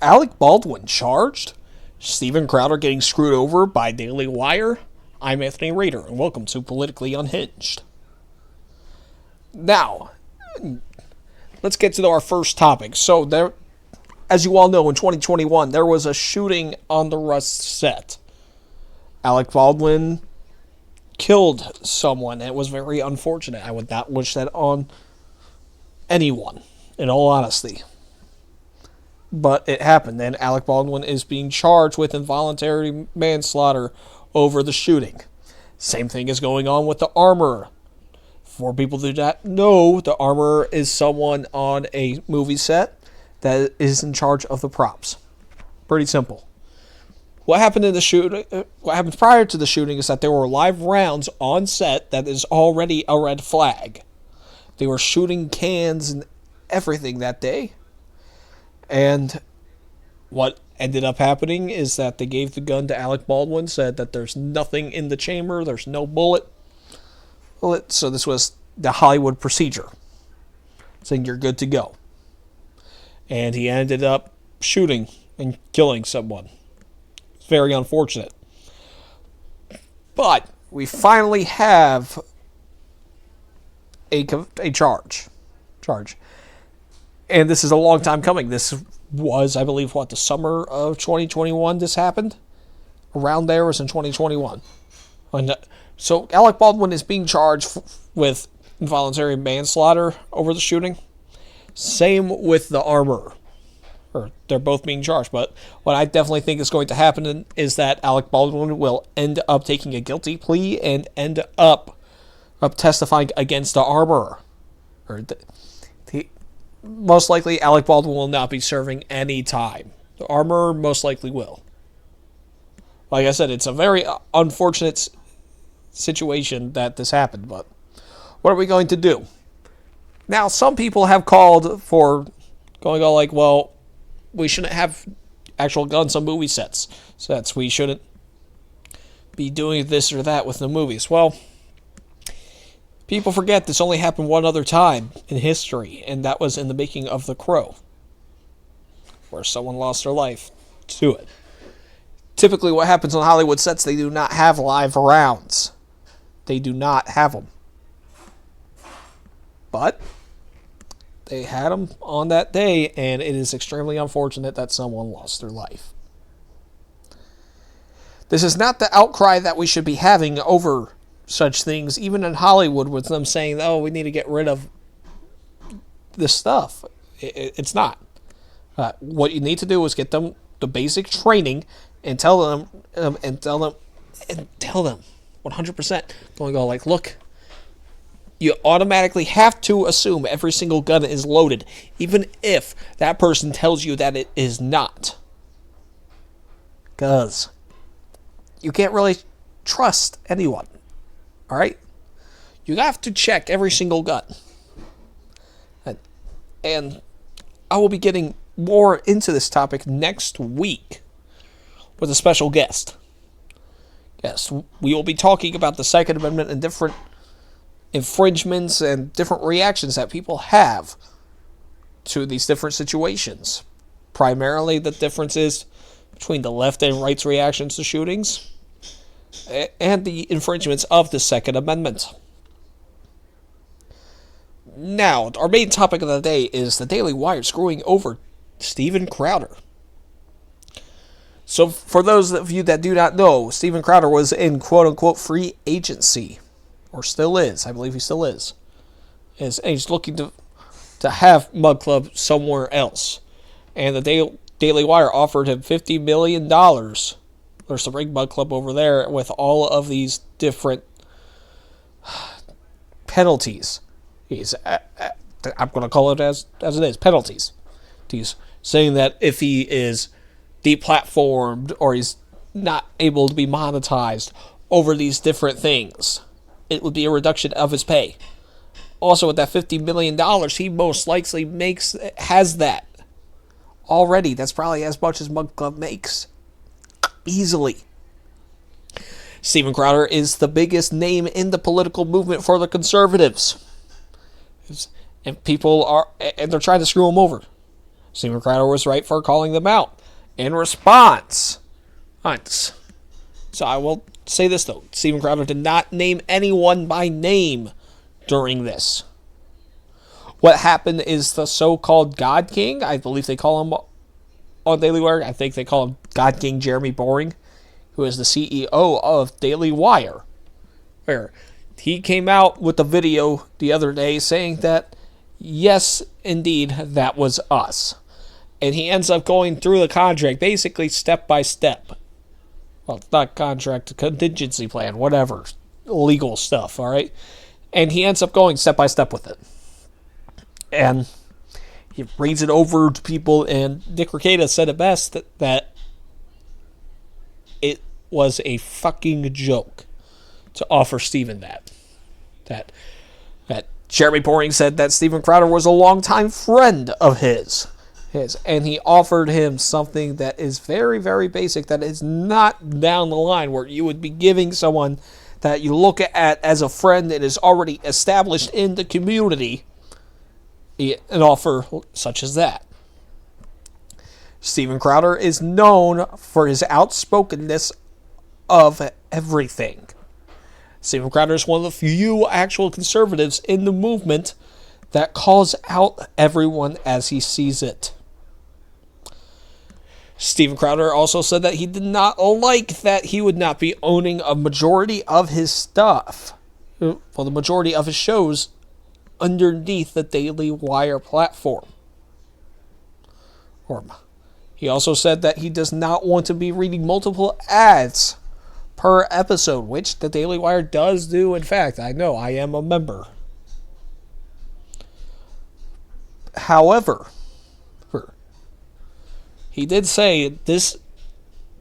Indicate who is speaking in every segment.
Speaker 1: Alec Baldwin charged? Steven Crowder getting screwed over by Daily Wire? I'm Anthony Rader, and welcome to Politically Unhinged. Now, let's get to our first topic. So, there, as you all know, in 2021, there was a shooting on the Rust set. Alec Baldwin killed someone, and it was very unfortunate. I would not wish that on anyone, in all honesty. But it happened, and Alec Baldwin is being charged with involuntary manslaughter over the shooting. Same thing is going on with the armorer. For people who do not know, the armorer is someone on a movie set that is in charge of the props. Pretty simple. What happened in the shooting? What happened prior to the shooting is that there were live rounds on set that is already a red flag. They were shooting cans and everything that day. And what ended up happening is that they gave the gun to Alec Baldwin, said that there's nothing in the chamber, there's no bullet. So this was the Hollywood procedure, saying you're good to go. And he ended up shooting and killing someone. It's very unfortunate. But we finally have a charge. And this is a long time coming. This was, I believe, the summer of 2021 this happened? Around there was in 2021. So Alec Baldwin is being charged with involuntary manslaughter over the shooting. Same with the armorer. They're both being charged. But what I definitely think is going to happen is that Alec Baldwin will end up taking a guilty plea and end up testifying against the armorer. Most likely, Alec Baldwin will not be serving any time. The armorer most likely will. Like I said, it's a very unfortunate situation that this happened, but what are we going to do? Now, some people have called for going on like, well, we shouldn't have actual guns on movie sets. We shouldn't be doing this or that with the movies. Well, people forget this only happened one other time in history, and that was in the making of The Crow, where someone lost their life to it. Typically what happens on Hollywood sets, they do not have live rounds. They do not have them. But they had them on that day, and it is extremely unfortunate that someone lost their life. This is not the outcry that we should be having over such things, even in Hollywood, with them saying, oh, we need to get rid of this stuff. It's not. What you need to do is get them the basic training and tell them 100%, going on like, look, you automatically have to assume every single gun is loaded, even if that person tells you that it is not. Because you can't really trust anyone. Alright? You have to check every single gun. And I will be getting more into this topic next week with a special guest. Yes, we will be talking about the Second Amendment and different infringements and different reactions that people have to these different situations. Primarily, the differences between the left and right's reactions to shootings and the infringements of the Second Amendment. Now, our main topic of the day is the Daily Wire screwing over Steven Crowder. So, for those of you that do not know, Steven Crowder was in quote-unquote free agency, or still is. I believe he still is. And he's looking to have Mug Club somewhere else. And the Daily Wire offered him $50 million to bring Mug Club over there with all of these different penalties. I'm going to call it as it is, penalties. He's saying that if he is deplatformed or he's not able to be monetized over these different things, it would be a reduction of his pay. Also, with that $50 million, he most likely has that already. That's probably as much as Mug Club makes. Easily. Steven Crowder is the biggest name in the political movement for the conservatives. And they're trying to screw him over. Steven Crowder was right for calling them out. In response, so I will say this though, Steven Crowder did not name anyone by name during this. What happened is the so-called God King, I believe they call him on Daily Wire, I think they call him God King Jeremy Boring, who is the CEO of Daily Wire, where he came out with a video the other day saying that, yes, indeed, that was us. And he ends up going through the contract, basically step by step. Well, it's not contract, contingency plan, whatever. Legal stuff, alright? And he ends up going step by step with it. And he reads it over to people, and Dick Rekieta said it best that it was a fucking joke to offer Steven that. That Jeremy Boring said that Steven Crowder was a longtime friend of his, and he offered him something that is very, very basic, that is not down the line where you would be giving someone that you look at as a friend that is already established in the community an offer such as that. Steven Crowder is known for his outspokenness of everything. Steven Crowder is one of the few actual conservatives in the movement that calls out everyone as he sees it. Steven Crowder also said that he did not like that he would not be owning a majority of his stuff, well, the majority of his shows, underneath the Daily Wire platform. He also said that he does not want to be reading multiple ads per episode, which the Daily Wire does do. In fact, I know, I am a member. However, he did say this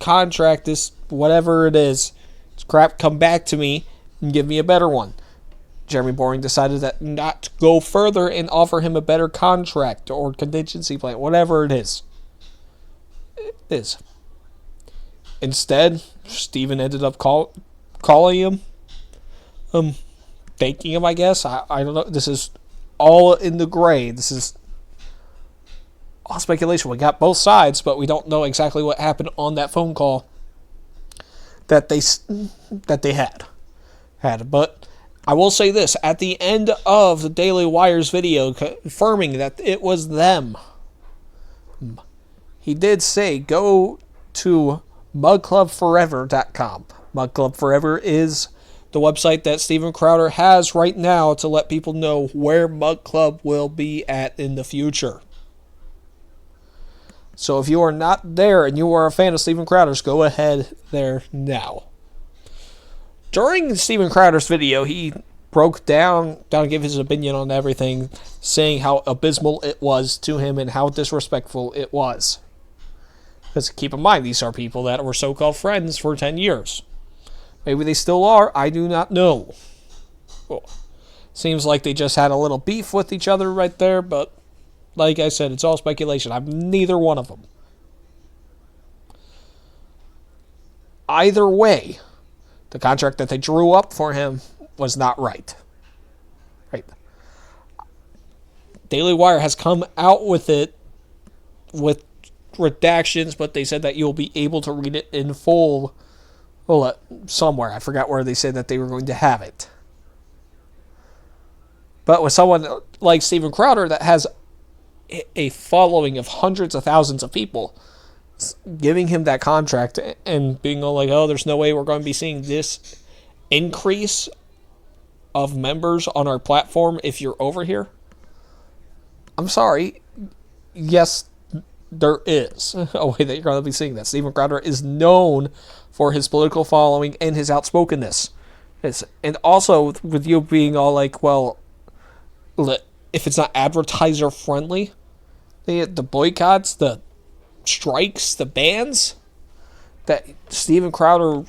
Speaker 1: contract, this whatever it is, it's crap, come back to me and give me a better one. Jeremy Boring decided that not to go further and offer him a better contract or contingency plan, whatever it is. Instead, Steven ended up calling him, thanking him, I guess. I don't know. This is all in the gray. This is all speculation. We got both sides, but we don't know exactly what happened on that phone call that they had. But I will say this, at the end of the Daily Wire's video confirming that it was them, he did say, go to mugclubforever.com. Mug Club Forever is the website that Steven Crowder has right now to let people know where Mug Club will be at in the future. So if you are not there and you are a fan of Steven Crowder's, go ahead there now. During Steven Crowder's video, he broke down gave his opinion on everything, saying how abysmal it was to him and how disrespectful it was. Because keep in mind, these are people that were so-called friends for 10 years. Maybe they still are, I do not know. Well, seems like they just had a little beef with each other right there, but like I said, it's all speculation. I'm neither one of them. Either way, the contract that they drew up for him was not right. Daily Wire has come out with it with redactions, but they said that you'll be able to read it in full. Well, somewhere. I forgot where they said that they were going to have it. But with someone like Steven Crowder that has a following of hundreds of thousands of people, giving him that contract and being all like, oh, there's no way we're going to be seeing this increase of members on our platform if you're over here. I'm sorry. Yes, there is a way that you're going to be seeing that. Steven Crowder is known for his political following and his outspokenness. And also with you being all like, well, if it's not advertiser friendly, the boycotts, the strikes, the bans that Steven Crowder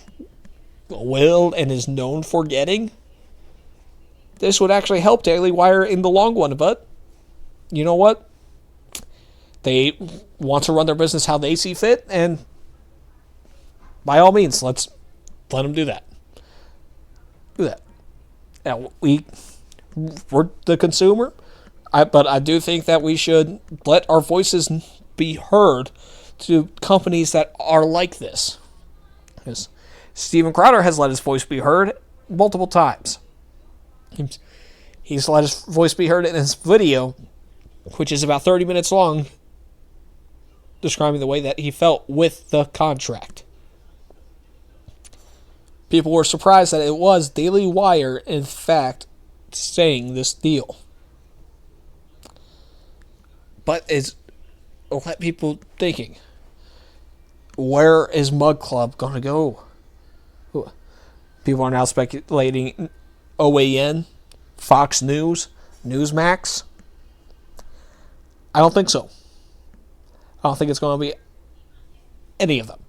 Speaker 1: will and is known for getting, this would actually help Daily Wire in the long run. But you know what? They want to run their business how they see fit, and by all means, let's let them do that. Now, we're the consumer. But I do think that we should let our voices be heard to companies that are like this. Because Steven Crowder has let his voice be heard multiple times. He's let his voice be heard in his video, which is about 30 minutes long, describing the way that he felt with the contract. People were surprised that it was Daily Wire, in fact, saying this deal. But it's let people thinking, where is Mug Club going to go? People are now speculating OAN, Fox News, Newsmax. I don't think so. I don't think it's going to be any of them.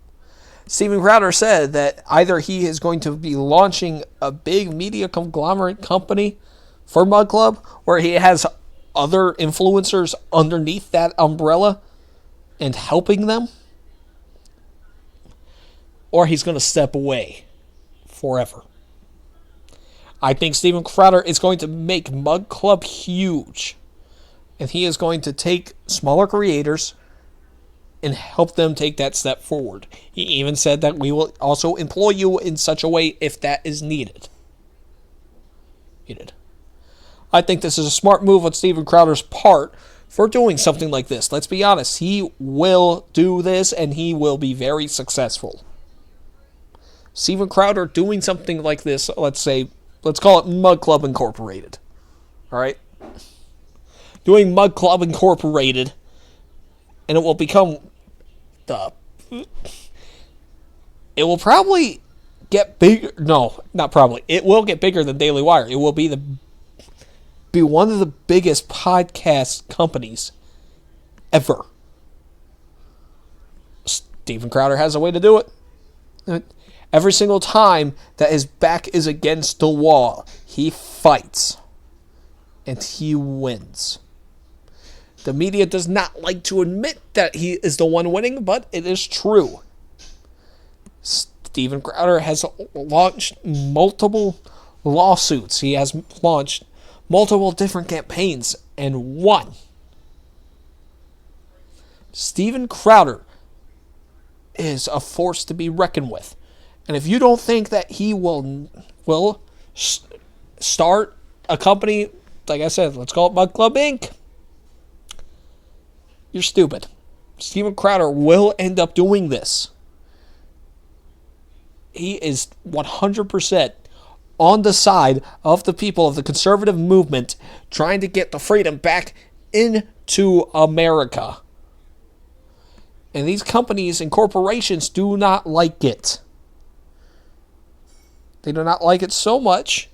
Speaker 1: Steven Crowder said that either he is going to be launching a big media conglomerate company for Mug Club, where he has other influencers underneath that umbrella and helping them, or he's going to step away forever. I think Steven Crowder is going to make Mug Club huge, and he is going to take smaller creators and help them take that step forward. He even said that we will also employ you in such a way if that is needed. I think this is a smart move on Steven Crowder's part for doing something like this. Let's be honest, he will do this and he will be very successful. Steven Crowder doing something like this, let's call it Mug Club Incorporated. Alright? Doing Mug Club Incorporated, and it will become it will probably get bigger. No, not probably. It will get bigger than Daily Wire. It will be one of the biggest podcast companies ever. Steven Crowder has a way to do it. Every single time that his back is against the wall, he fights. And he wins. The media does not like to admit that he is the one winning, but it is true. Steven Crowder has launched multiple lawsuits. He has launched multiple different campaigns and won. Steven Crowder is a force to be reckoned with. And if you don't think that he will start a company, like I said, let's call it Mug Club Inc., you're stupid. Steven Crowder will end up doing this. He is 100% on the side of the people of the conservative movement trying to get the freedom back into America. And these companies and corporations do not like it. They do not like it so much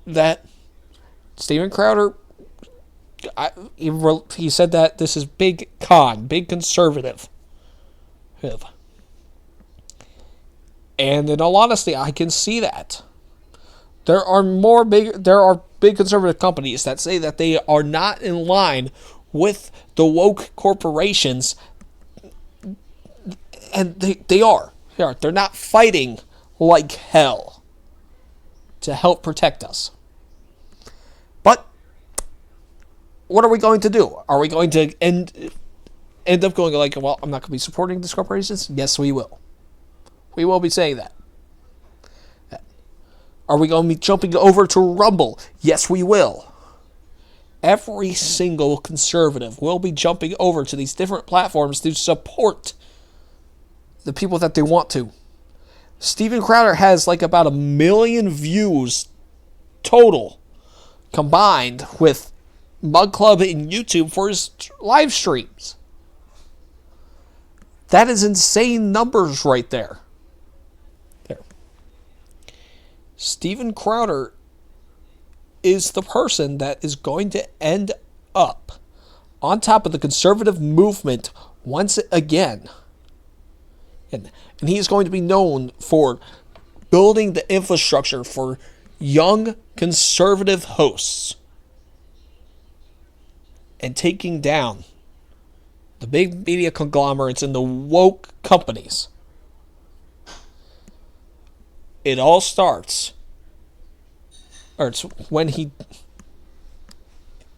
Speaker 1: that Steven Crowder, he said that this is big conservative. And in all honesty, I can see that. There are big conservative companies that say that they are not in line with the woke corporations, and they are. They're not fighting like hell to help protect us. But what are we going to do? Are we going to end up going like, well, I'm not going to be supporting these corporations? Yes, we will. We will be saying that. Are we going to be jumping over to Rumble? Yes, we will. Every single conservative will be jumping over to these different platforms to support the people that they want to. Steven Crowder has like about 1 million views total combined with Mug Club and YouTube for his live streams. That is insane numbers right there. Steven Crowder is the person that is going to end up on top of the conservative movement once again. And he is going to be known for building the infrastructure for young conservative hosts and taking down the big media conglomerates and the woke companies. It all starts, or it's when he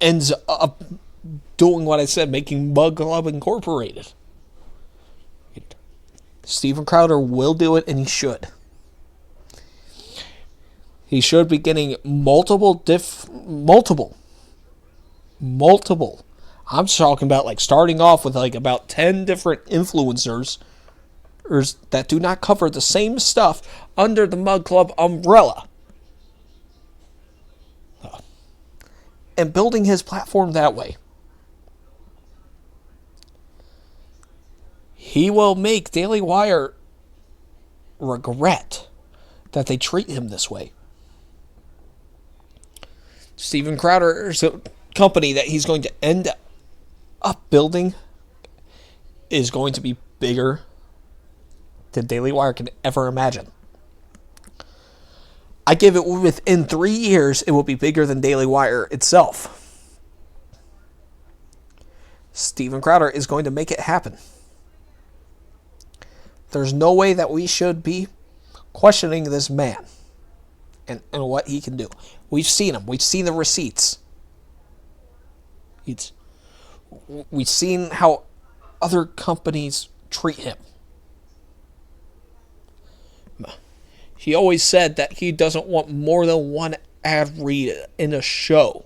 Speaker 1: ends up doing what I said, making Mug Club Incorporated. Steven Crowder will do it, and he should. He should be getting multiple. I'm talking about like starting off with like about 10 different influencers that do not cover the same stuff under the Mug Club umbrella. And building his platform that way. He will make Daily Wire regret that they treat him this way. Steven Crowder's company that he's going to end up building is going to be bigger than Daily Wire can ever imagine. I give it within 3 years, it will be bigger than Daily Wire itself. Steven Crowder is going to make it happen. There's no way that we should be questioning this man and what he can do. We've seen him. We've seen the receipts. We've seen how other companies treat him. He always said that he doesn't want more than one ad read in a show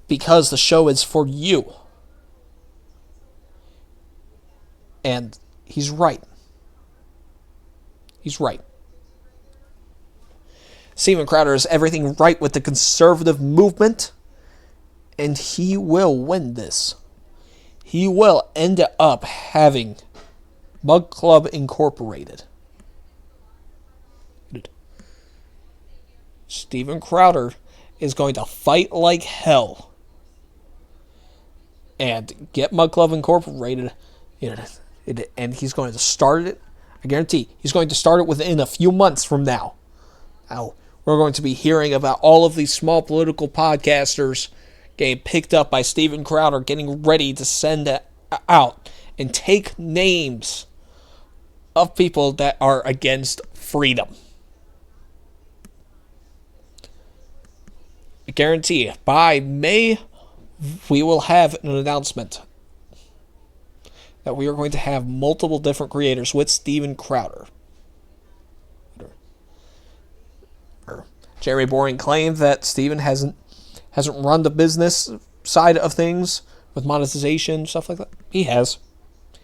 Speaker 1: because the show is for you. And he's right. He's right. Steven Crowder is everything right with the conservative movement, and he will win this. He will end up having Mug Club Incorporated. Steven Crowder is going to fight like hell and get Mug Club Incorporated, and he's going to start it. I guarantee he's going to start it within a few months from now. Now, we're going to be hearing about all of these small political podcasters getting picked up by Steven Crowder, getting ready to send it out and take names of people that are against freedom. I guarantee you, by May, we will have an announcement that we are going to have multiple different creators with Steven Crowder. Jerry Boring claimed that Steven hasn't run the business side of things with monetization, stuff like that. He has.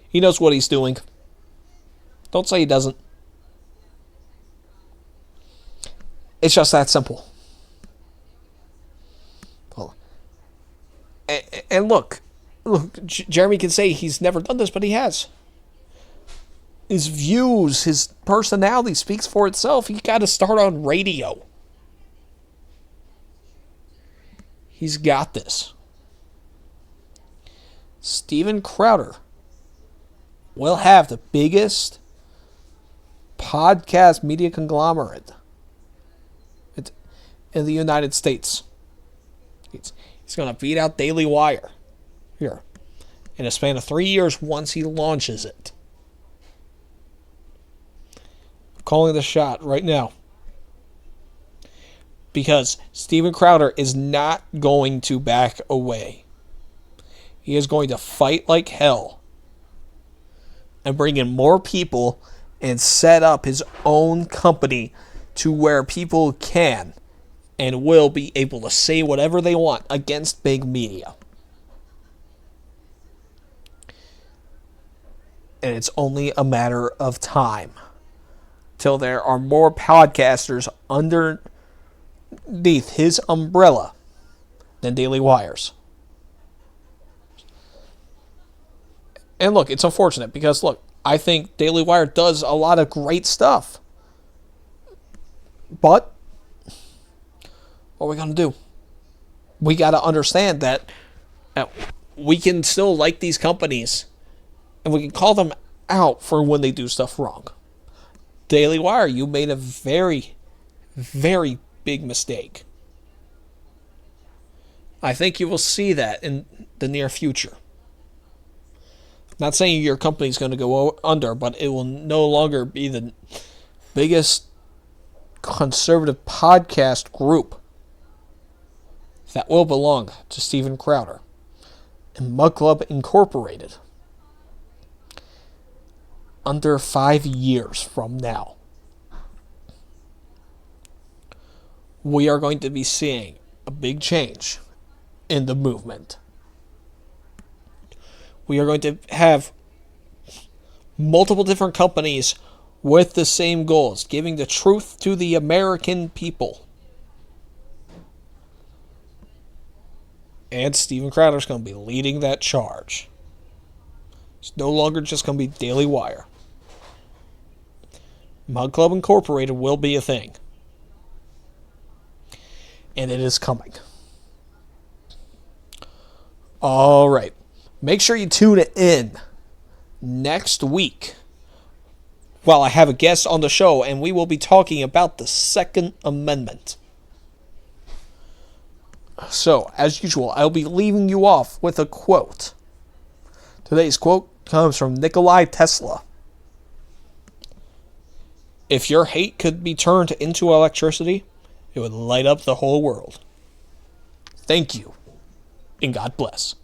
Speaker 1: He knows what he's doing. Don't say he doesn't. It's just that simple. Well, and look, Jeremy can say he's never done this, but he has. His views, his personality speaks for itself. He got to start on radio. He's got this. Steven Crowder will have the biggest podcast media conglomerate in the United States. He's going to beat out Daily Wire here in a span of 3 years once he launches it. I'm calling the shot right now. Because Steven Crowder is not going to back away. He is going to fight like hell and bring in more people and set up his own company to where people can and will be able to say whatever they want against big media. And it's only a matter of time till there are more podcasters underneath his umbrella than Daily Wire's. And look, it's unfortunate because, look, I think Daily Wire does a lot of great stuff. But what are we going to do? We got to understand that we can still like these companies and we can call them out for when they do stuff wrong. Daily Wire, you made a very, very big mistake. I think you will see that in the near future. Not saying your company's going to go under, but it will no longer be the biggest conservative podcast group that will belong to Steven Crowder and Mug Club Incorporated under 5 years from now. We are going to be seeing a big change in the movement. We are going to have multiple different companies with the same goals, giving the truth to the American people. And Steven Crowder's going to be leading that charge. It's no longer just going to be Daily Wire. Mug Club Incorporated will be a thing. And it is coming. All right. Make sure you tune in next week while I have a guest on the show, and we will be talking about the Second Amendment. So, as usual, I'll be leaving you off with a quote. Today's quote comes from Nikola Tesla. If your hate could be turned into electricity, it would light up the whole world. Thank you, and God bless.